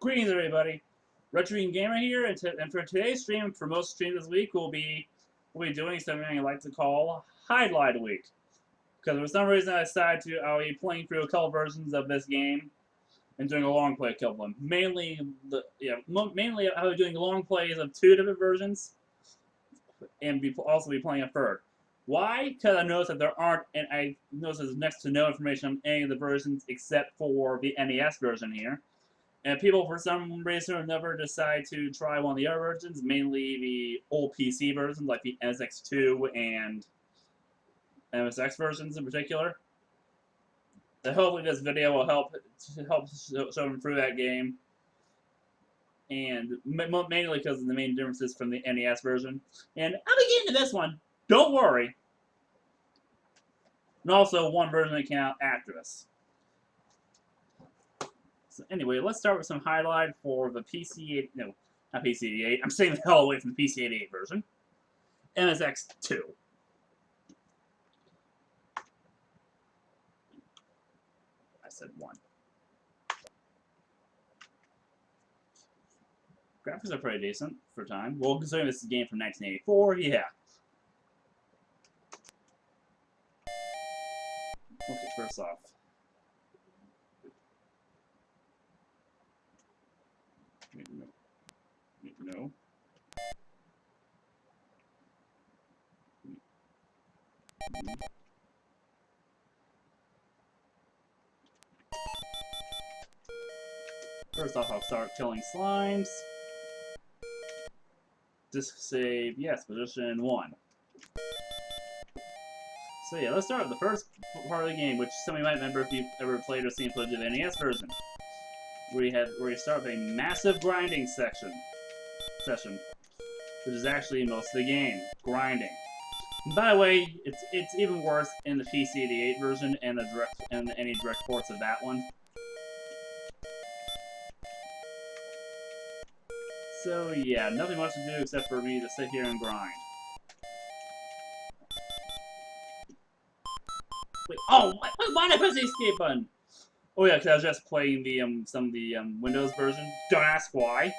Greetings, everybody. Retro Gamer here, and for today's stream, for most streams this week, we'll be doing something I like to call Hydlide Week. Because for some reason I decided I'll be playing through a couple versions of this game and doing a long play of a couple of them. Mainly I'll be doing long plays of 2 different versions, and also be playing a third. Why? Because I noticed that I noticed there's next to no information on any of the versions except for the NES version here. And people, for some reason or another, decide to try one of the other versions, mainly the old PC versions, like the MSX2 and MSX versions in particular. And hopefully this video will help show them through that game. And mainly because of the main differences from the NES version. And I'll be getting to this one. Don't worry. And also one version that came out after this. So anyway, let's start with some Hydlide for the PC8. No, not PC88. I'm staying the hell away from the PC88 version. MSX2. I said 1. Graphics are pretty decent for time. Well, considering this is a game from 1984, yeah. Okay, first off. No. First off, I'll start killing slimes. Disk save, yes, position 1. So yeah, let's start with the first part of the game, which some of you might remember if you've ever played or seen footage of the NES version. Where you start with a massive grinding session, which is actually most of the game, grinding. And by the way, it's even worse in the PC88 version and any direct ports of that one. So yeah, nothing much to do except for me to sit here and grind. Wait, oh, why did I press the escape button? Oh yeah, because I was just playing the some of the Windows version. Don't ask why.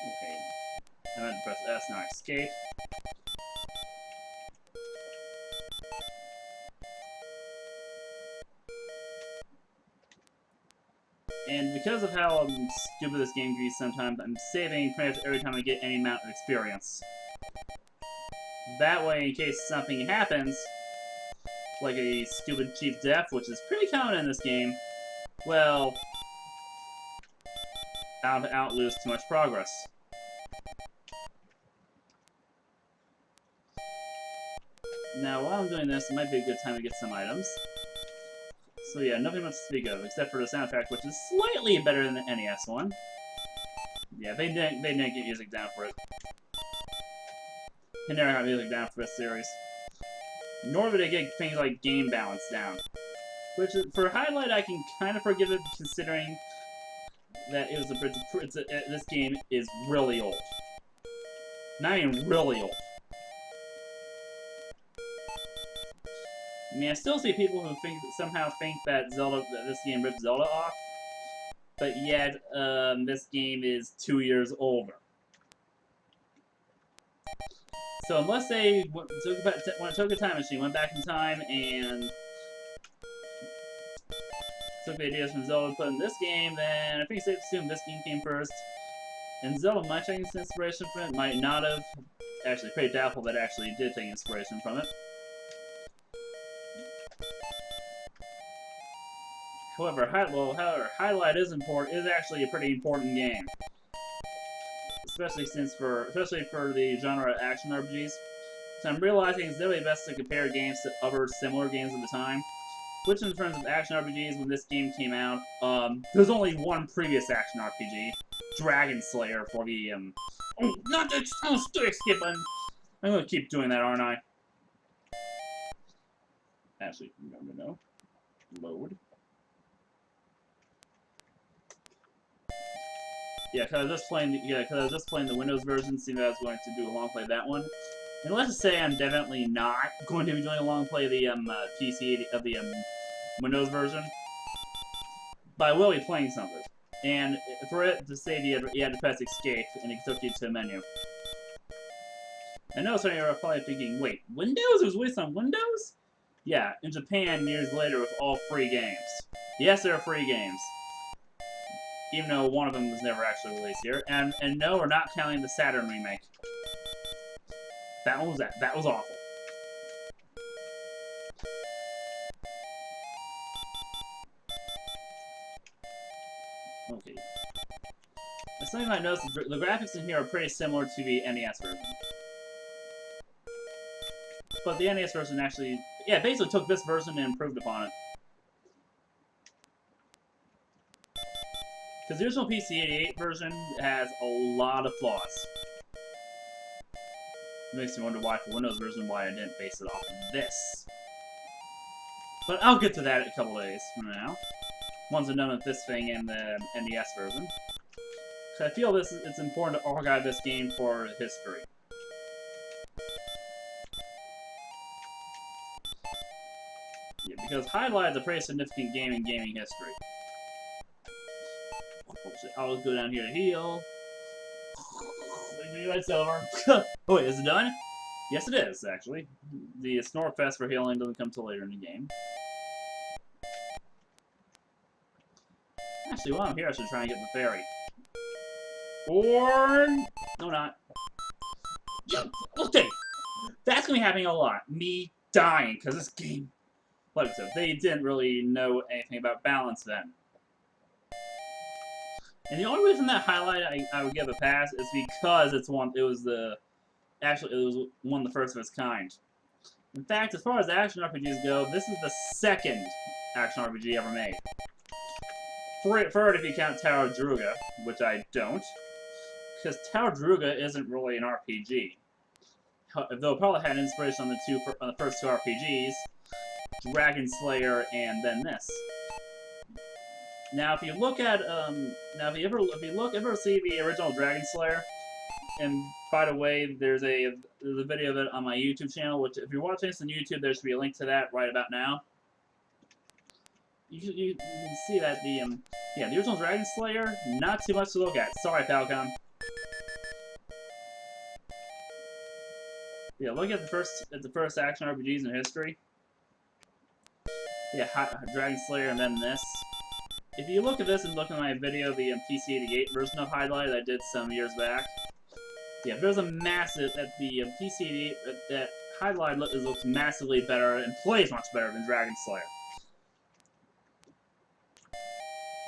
Okay, I meant to press S, not escape. And because of how stupid this game can be sometimes, I'm saving pretty much every time I get any amount of experience. That way, in case something happens, like a stupid cheap death, which is pretty common in this game, well, I don't lose too much progress. Now, while I'm doing this, it might be a good time to get some items. So yeah, nothing much to speak of, except for the soundtrack, which is slightly better than the NES one. Yeah, they didn't get music down for it. They never got music down for this series. Nor did they get things like game balance down. Which, for Hydlide, I can kind of forgive it, considering that it was this game is really old. Not even really old. I mean, I still see people who somehow think that this game ripped Zelda off, but yet this game is 2 years older. So unless they took a time machine, went back in time, and took the ideas from Zelda and put in this game, then I think it's safe to assume this game came first. And Zelda might take inspiration from it, might not have. Actually, pretty doubtful that it actually did take inspiration from it. However, Hydlide is actually a pretty important game. Especially for the genre of action RPGs. So I'm realizing it's really best to compare games to other similar games of the time. Which in terms of action RPGs, when this game came out, there's only one previous action RPG, Dragon Slayer for the oh, not the skip button. I'm gonna keep doing that, aren't I? Actually, no. Load. Yeah, because I was just playing the Windows version, seeing that I was going to do a long play of that one. And let's just say I'm definitely not going to be doing a long play of the PC of the Windows version. But I will be playing something. And for it to save you had to press escape, and it took you to a menu. I know some of you are probably thinking, wait, Windows? It was released on Windows? Yeah, in Japan years later with all free games. Yes, there are free games. Even though one of them was never actually released here. And no, we're not counting the Saturn remake. That was awful. Okay. Something I noticed, the graphics in here are pretty similar to the NES version. But the NES version actually, yeah, basically took this version and improved upon it. Because the original PC-88 version has a lot of flaws. It makes me wonder why for Windows version, why I didn't base it off of this. But I'll get to that in a couple days from now. Once I'm done with this thing in the NES version. So I feel it's important to archive this game for history. Yeah, because Hydlide is a pretty significant game in gaming history. I'll go down here to heal. That's over. Oh wait, is it done? Yes, it is, actually. The Snorefest for healing doesn't come till later in the game. Actually, while I'm here, I should try and get the fairy. Or... no, not. Okay! That's gonna be happening a lot. Me dying, because this game... like I said, they didn't really know anything about balance then. And the only reason that Hydlide I would give a pass is because it was one of the first of its kind. In fact, as far as action RPGs go, this is the second action RPG ever made. Third if you count Tower of Druga, which I don't. Because Tower of Druga isn't really an RPG. Though it probably had inspiration on the first two RPGs, Dragon Slayer and then this. Now, if you look at, if you ever see the original Dragon Slayer, and by the way, there's a video of it on my YouTube channel, which if you're watching this on YouTube, there should be a link to that right about now. You can see that the original Dragon Slayer, not too much to look at. Sorry, Falcon. Yeah, look at the first action RPGs in history. Yeah, Dragon Slayer and then this. If you look at this and look at my video, the PC-88 version of Hydlide I did some years back, yeah, there's a massive, the PC-88, that Hydlide looks massively better and plays much better than Dragon Slayer.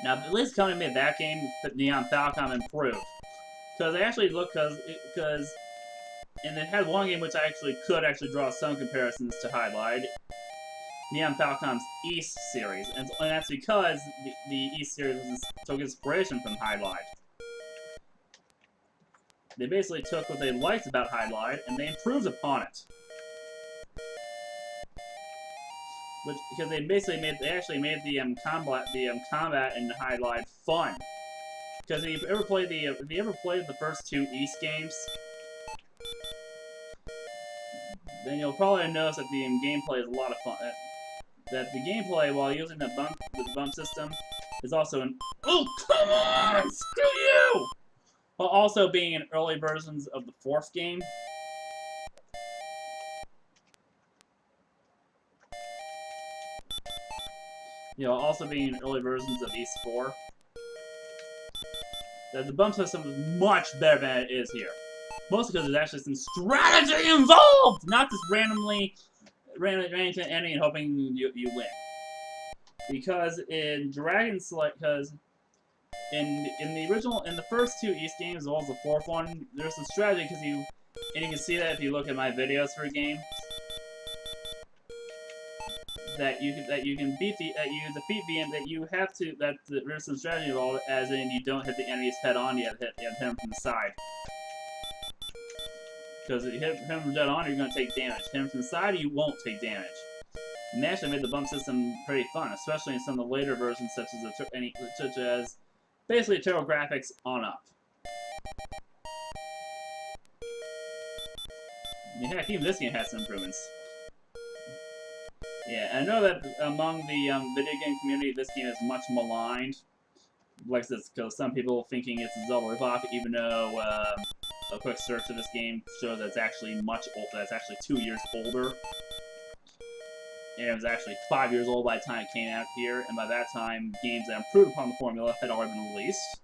Now, at least coming made that game, Neon Falcon improved. Because I actually looked, and it had one game which I could draw some comparisons to Hydlide. Neon Falcon's East series, and that's because the East series took inspiration from Hydlide. They basically took what they liked about Hydlide and they improved upon it. Because they actually made the combat in Hydlide fun. Because if you ever played the first two East games, then you'll probably notice that the gameplay is a lot of fun. That the gameplay, while using the bump system, is also oh, come on! Screw you! While also being in early versions of the fourth game. Also being in early versions of East 4. That the bump system is much better than it is here. Mostly because there's actually some strategy involved! Not just randomly to an enemy and hoping you win. Because in Dragon Slayer, in the first two East games as well as the fourth one, there's some strategy because you can see that if you look at my videos for a game, that there's some strategy involved, as in you don't hit the enemies head on, you have to hit them from the side. Because if you hit him from dead on, you're going to take damage. Hit him from the side, you won't take damage. And they actually made the bump system pretty fun, especially in some of the later versions, such as basically Turbo Graphics on up. I mean, heck, even this game has some improvements. Yeah, I know that among the video game community, this game is much maligned. Like this, because some people thinking it's a Zelda ripoff, even though a quick search of this game shows that it's actually much old. That's actually 2 years older, and it was actually 5 years old by the time it came out here. And by that time, games that improved upon the formula had already been released.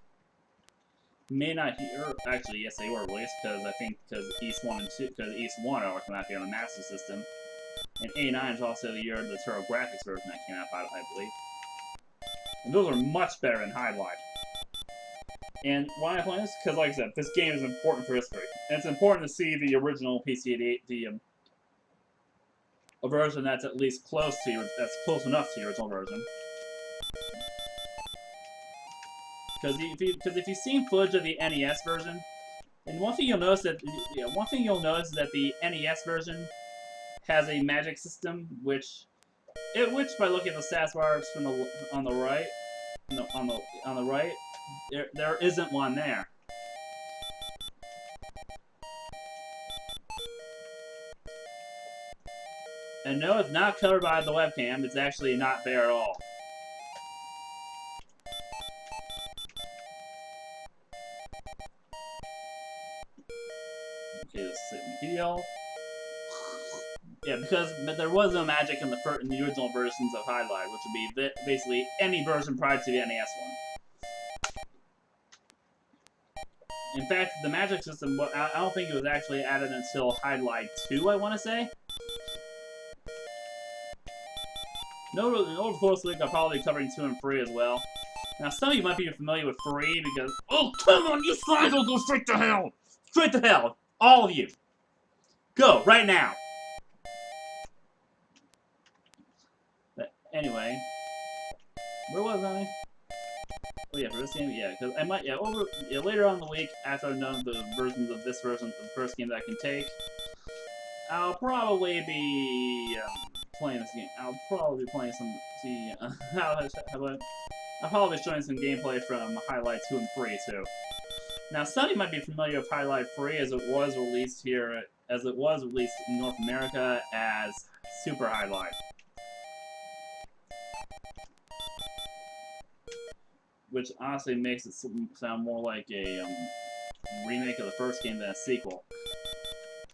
May not hear. Actually, yes, they were released because I think because East 1 and 2, because East 1 are coming out here on the Master System, and A9 is also the year of the TurboGrafx version that came out, I believe. And those are much better than Hydlide. And why am I playing this? Because, like I said, this game is important for history, and it's important to see the original PC, a version that's at least close to that's close enough to the original version. Because if you've seen footage of the NES version, and one thing you'll notice that the NES version has a magic system, which by looking at the stats bars from on the right, on the right, there isn't one there. And no, it's not covered by the webcam. It's actually not there at all. Okay, let's sit and heal. Yeah, because there was no magic in the original versions of Hydlide, which would be basically any version prior to the NES one. In fact, the magic system, I don't think it was actually added until Hydlide 2, I want to say. Over the course of the week, I'll probably be covering 2 and 3 as well. Now, some of you might be familiar with 3 because... Oh, come on, you guys will go straight to hell! Straight to hell! All of you! Go, right now! But anyway... Where was I? Oh yeah, for this game, yeah, because I might, later on in the week, after I've done the versions of this version of the first game that I can take, I'll probably be playing this game. I'll probably be playing I'll probably be showing some gameplay from Hydlide 2 and 3 too. Now, some of you might be familiar with Hydlide 3 as it was released in North America as Super Hydlide. Which honestly makes it sound more like a remake of the first game than a sequel.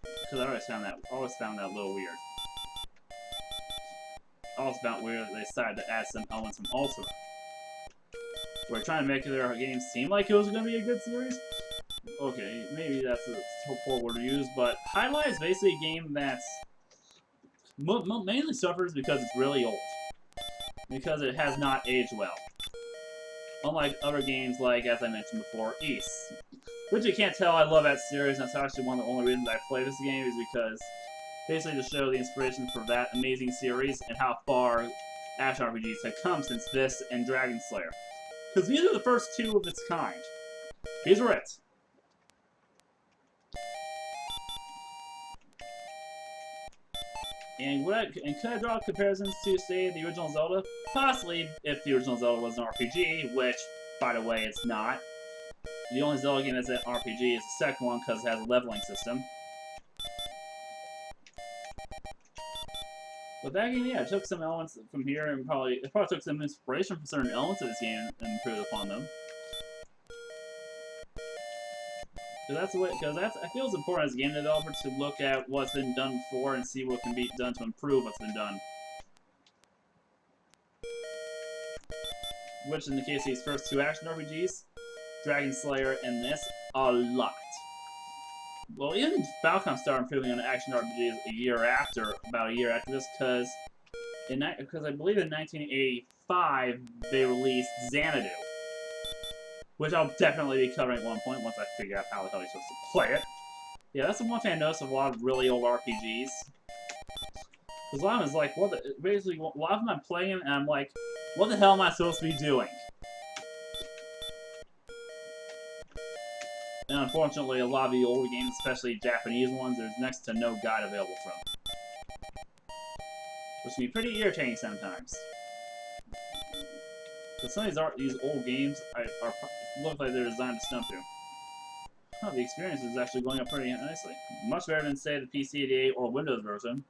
Because I always found that a little weird. I also found weird that they decided to add some elements from Ultima. We're trying to make their game seem like it was going to be a good series. Okay, maybe that's a poor word to use, but Hydlide is basically a game that's mainly suffers because it's really old. Because it has not aged well. Unlike other games like, as I mentioned before, East. Which you can't tell I love that series, and that's actually one of the only reasons I play this game is because basically to show the inspiration for that amazing series and how far action RPGs have come since this and Dragon Slayer. Because these are the first 2 of its kind. These were it. And could I draw comparisons to, say, the original Zelda? Possibly, if the original Zelda was an RPG, which, by the way, it's not. The only Zelda game that's an RPG is the second one because it has a leveling system. But that game, yeah, it took some elements from here and it probably took some inspiration from certain elements of this game and improved upon them. Because I feel it's important as a game developer to look at what's been done before and see what can be done to improve what's been done. Which, in the case of these first 2 action RPGs, Dragon Slayer and this, a lot. Well, even Falcom started improving on action RPGs about a year after this, because I believe in 1985 they released Xanadu. Which I'll definitely be covering at one point once I figure out how the hell you're supposed to play it. Yeah, that's the one thing I noticed of a lot of really old RPGs. Because a lot of them is like, basically, a lot of them I'm playing and I'm like, what the hell am I supposed to be doing? And unfortunately, a lot of the older games, especially Japanese ones, there's next to no guide available from. Which can be pretty irritating sometimes. Because some of these old games look like they're designed to stump you. Oh, the experience is actually going up pretty nicely. Much better than, say, the PC, the 8, or Windows version.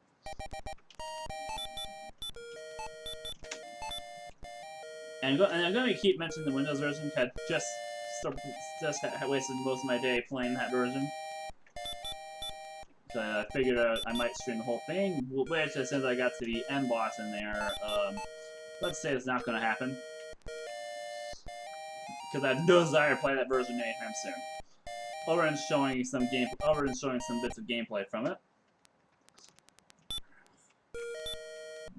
And I'm going to keep mentioning the Windows version because just wasted most of my day playing that version. So I figured I might stream the whole thing, which as soon as I got to the end boss in there, let's say it's not going to happen. Because I have no desire to play that version anytime soon. Other than showing some bits of gameplay from it.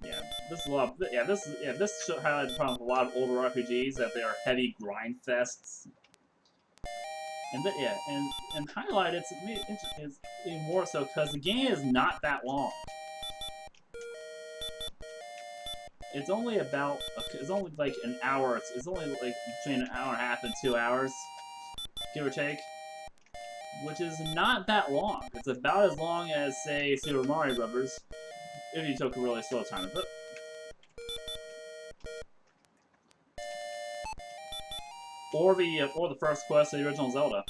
Yeah, this is a lot. This highlights the problem with a lot of older RPGs that they are heavy grind fests. And and Hydlide it's even more so because the game is not that long. It's only like an hour. It's only like between an hour and a half and 2 hours, give or take, which is not that long. It's about as long as, say, Super Mario Brothers, if you took a really slow time with it. Or the first quest of the original Zelda.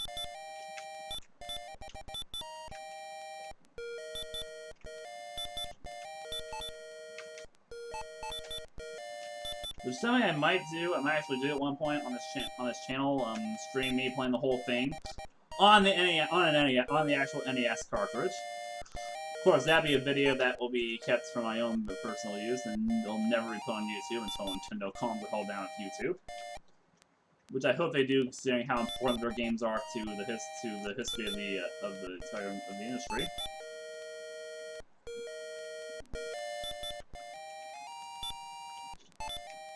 Which is something I might do. I might actually do at one point on this channel. Stream me playing the whole thing on the NES, on the actual NES cartridge. Of course, that'd be a video that will be kept for my own personal use, and it'll never be put on YouTube until Nintendo calms the hell down with YouTube. Which I hope they do, considering how important their games are to the history of the industry.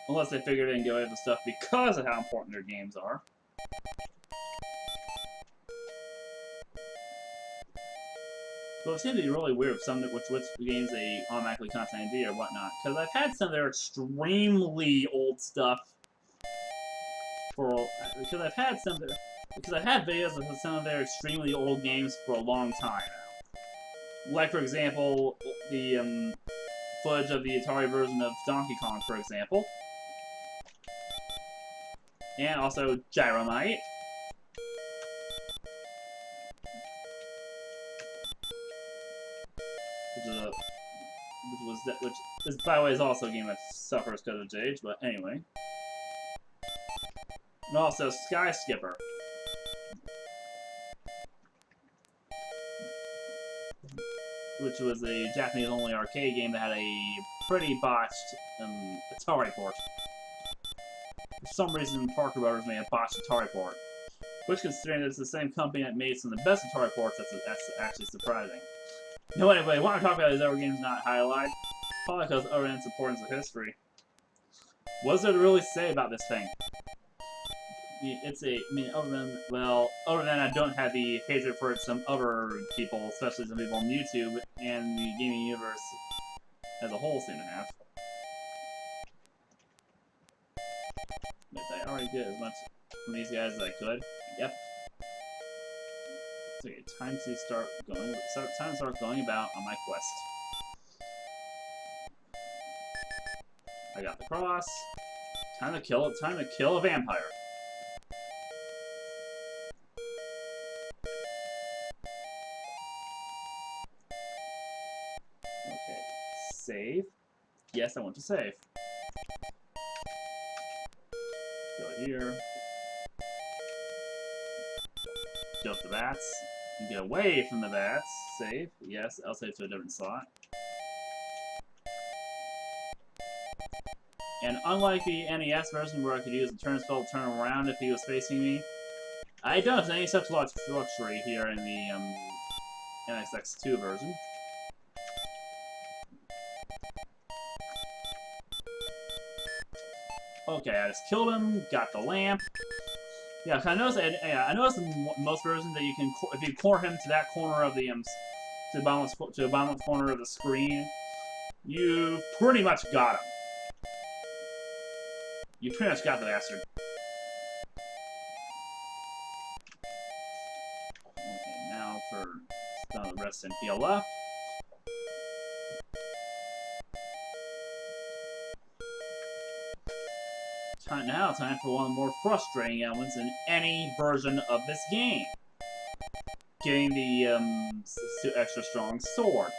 Unless they figure they can get away with the stuff because of how important their games are. So it seems to be really weird which games they automatically content ID or whatnot. Because I've had some of their extremely old stuff because I've had videos of some of their extremely old games for a long time now. Like, for example, the footage of the Atari version of Donkey Kong, for example. And also Gyromite. Which is, by the way, is also a game that suffers because of its age, but anyway. And also Sky Skipper. Which was a Japanese-only arcade game that had a pretty botched Atari port. For some reason, Parker Brothers made a botched Atari port. Which, considering it's the same company that made some of the best Atari ports, that's actually surprising. No, anyway, what I'm talking about is other games not Hydlide. Probably because other than its importance of history. What's there to really say about this thing? Other than I don't have the hatred for some other people, especially some people on YouTube and the gaming universe as a whole seem to have. But I already did as much from these guys as I could. Yep. Okay, time to start going about on my quest. I got the cross. Time to kill a vampire. Okay, save. Yes, I want to save. Go here. Kill the bats. And get away from the bats. Save. Yes, I'll save to a different slot. And unlike the NES version where I could use the turn spell to turn him around if he was facing me, I don't have any such luxury here in the MSX2 version. Okay, I just killed him, got the lamp. Yeah, I noticed in most versions that you can, if you corner him to that corner of the to the bottom corner of the screen, you pretty much got him. You pretty much got the bastard. Okay, now for the rest and heal up. Time for one of the more frustrating elements in any version of this game. Getting the extra strong sword.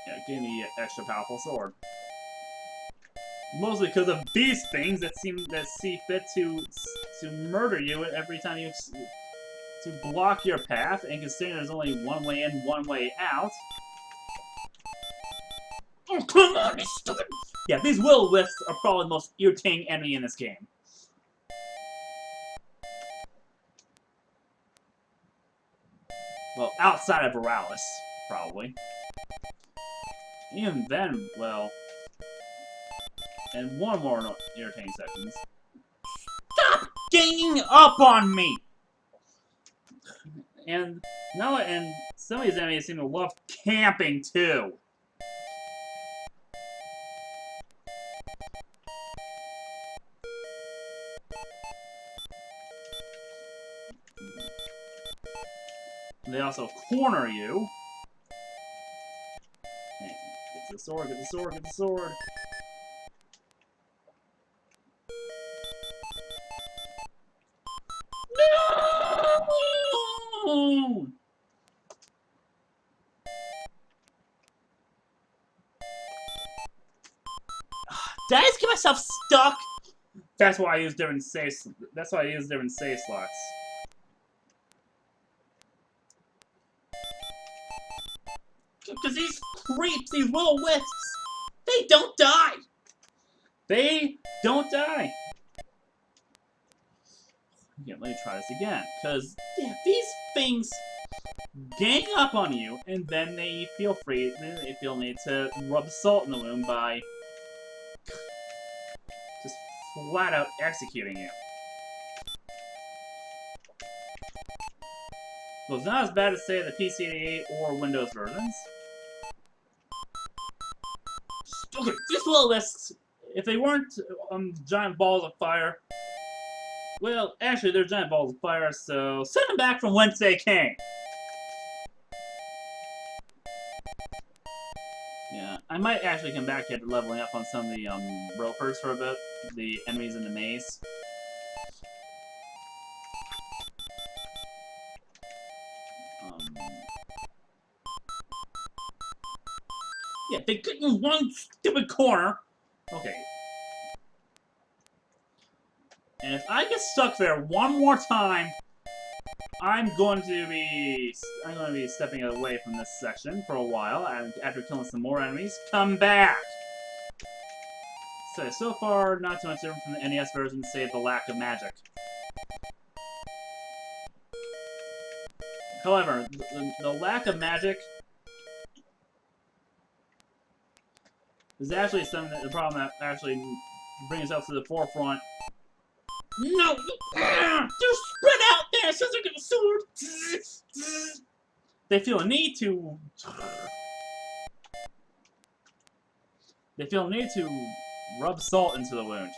Yeah, give me an extra powerful sword. Mostly because of these things that see fit to murder you every time you to block your path, and considering there's only one way in, one way out. Oh, come on, you stupid! Yeah, these Will-O-Wisps are probably the most irritating enemy in this game. Well, outside of Borealis, probably. Even then, well... And one more irritating sections. Stop ganging up on me! And some of these enemies seem to love camping too. They also corner you. Hey, get the sword, get the sword, get the sword. No! Did I just get myself stuck? That's why I use different save. That's why I use different save slots. Because these creeps, these Will-O-Wisps, they don't die. They don't die. Yeah, let me try this again. Because yeah, these things gang up on you, and then they feel free. They feel need to rub salt in the wound by just flat out executing you. Well, it's not as bad as say the PC or Windows versions. Okay, these Will-O-Wisps, if they weren't giant balls of fire, well, actually they're giant balls of fire, so send them back from whence they came. Yeah, I might actually come back here to leveling up on some of the ropers for a bit, the enemies in the maze. Yeah, they get in one stupid corner. Okay. And if I get stuck there one more time, I'm going to be stepping away from this section for a while. And after killing some more enemies, come back. So far, not too much different from the NES version, save the lack of magic. However, the lack of magic is actually the problem that actually brings us to the forefront. No! They're spread out there since they're getting sword! They feel a need to... They feel a need to rub salt into the wound.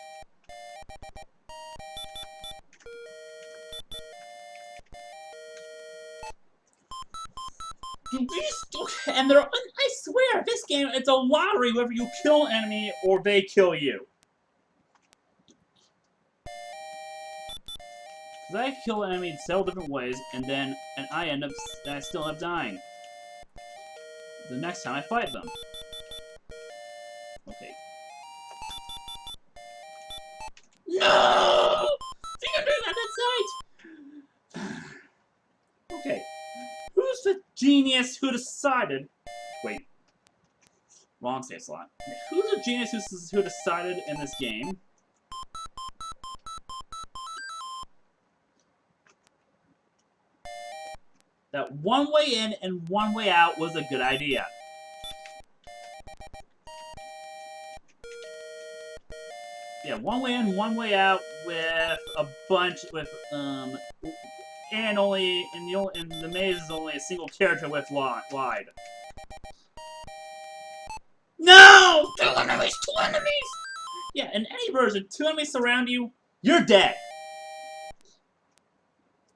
And they're... I swear, this game, it's a lottery whether you kill an enemy or they kill you. Because I kill an enemy in several different ways, and I still end up dying. The next time I fight them. Okay. No! See, I'm doing that side! Okay. Who's the genius who decided... Wait. Wrong save slot. Who's the genius who decided in this game that one way in and one way out was a good idea? Yeah, one way in, one way out with a bunch and the maze is only a single character with Hydlide. No! Two enemies! Two enemies! Yeah, in any version, two enemies surround you, you're dead.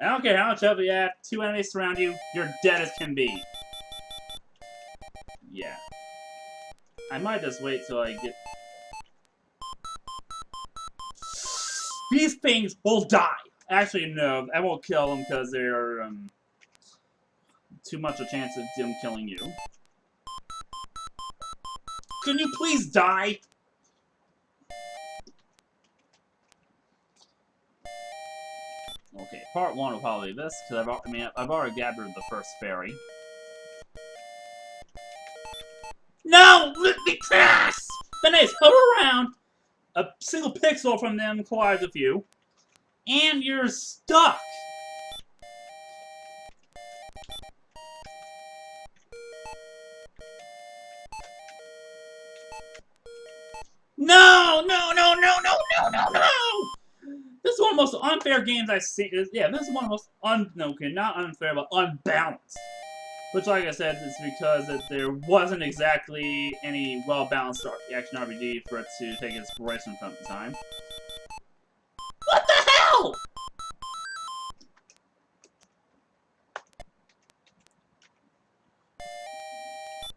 I don't care how much help you have, two enemies surround you, you're dead as can be. Yeah. I might just wait till I get... These things will die! Actually, no, I won't kill them because they're, too much a chance of them killing you. Can you please die? Okay, part 1 will probably be this, because I've already gathered the first fairy. No! Let me pass! Banays, hover around! A single pixel from them collides with you, and you're stuck! No! No, no, no, no, no, no, no! This is one of the most unfair games I've seen. Yeah, this is one of the most not unfair, but unbalanced. Which, like I said, is because there wasn't exactly any well-balanced action RPG for it to take inspiration from at the time. What the hell?!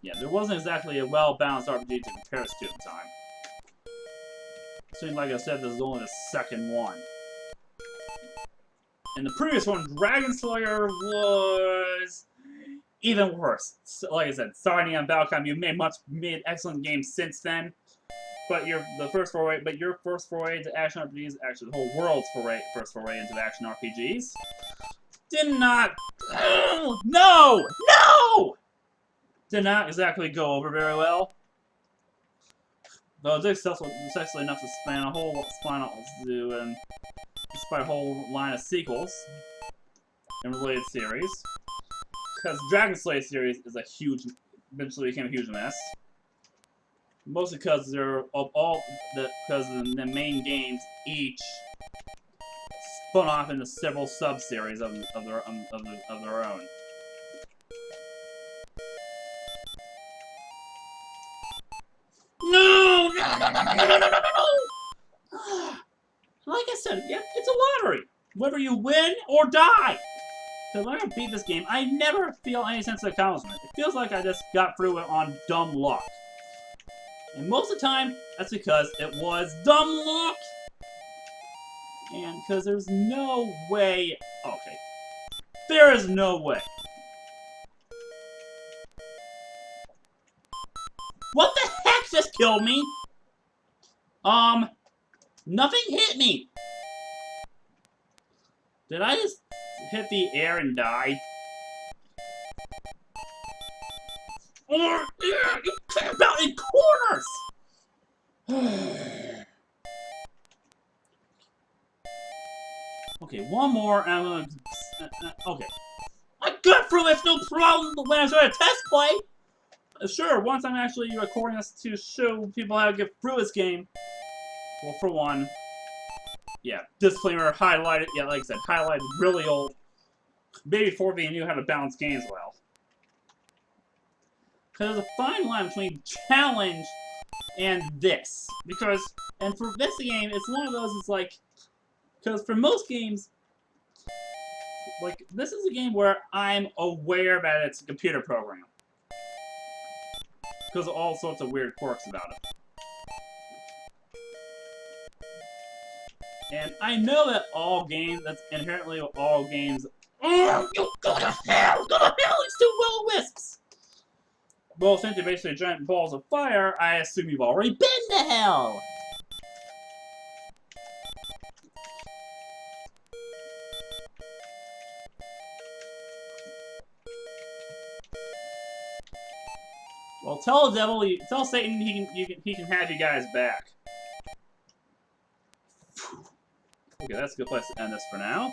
Yeah, there wasn't exactly a well-balanced RPG to compare it to at the time. So, like I said, this is only the second one. And the previous one, Dragon Slayer, was even worse. So, like I said, starting on Valcom, you've made excellent games since then. But your first foray into action RPGs, actually the whole world's first foray into action RPGs, did not. No! Did not exactly go over very well. Though it was successful enough to span a whole despite a whole line of sequels and related series. Because Dragon Slayer series is eventually became a huge mess. Mostly because the main games each spun off into several sub-series of their own. No! Like I said, yeah, it's a lottery. Whether you win or die. Because when I beat this game, I never feel any sense of accomplishment. It feels like I just got through it on dumb luck. And most of the time, that's because it was dumb luck. And because there's no way... Okay. There is no way. What the heck just killed me? Nothing hit me. Did I just hit the air and die? Or, you camp out in corners! Okay, one more, and I'm gonna... okay. I got through this no problem when I started a test play! Sure, once I'm actually recording this to show people how to get through this game. Well, for one, yeah, disclaimer, highlighted, yeah, like I said, highlighted really old. Maybe before they knew how to balance games well. Because there's a fine line between challenge and this. And for this game, it's one of those, it's like, because for most games, like, this is a game where I'm aware that it's a computer program. Because of all sorts of weird quirks about it. And I know that all games, that's inherently all games. Oh, you go to hell! Go to hell! It's too well, Wisps! Well, since they're basically giant balls of fire, I assume you've already been to hell! Well, tell the devil, tell Satan he can have you guys back. Okay, that's a good place to end this for now.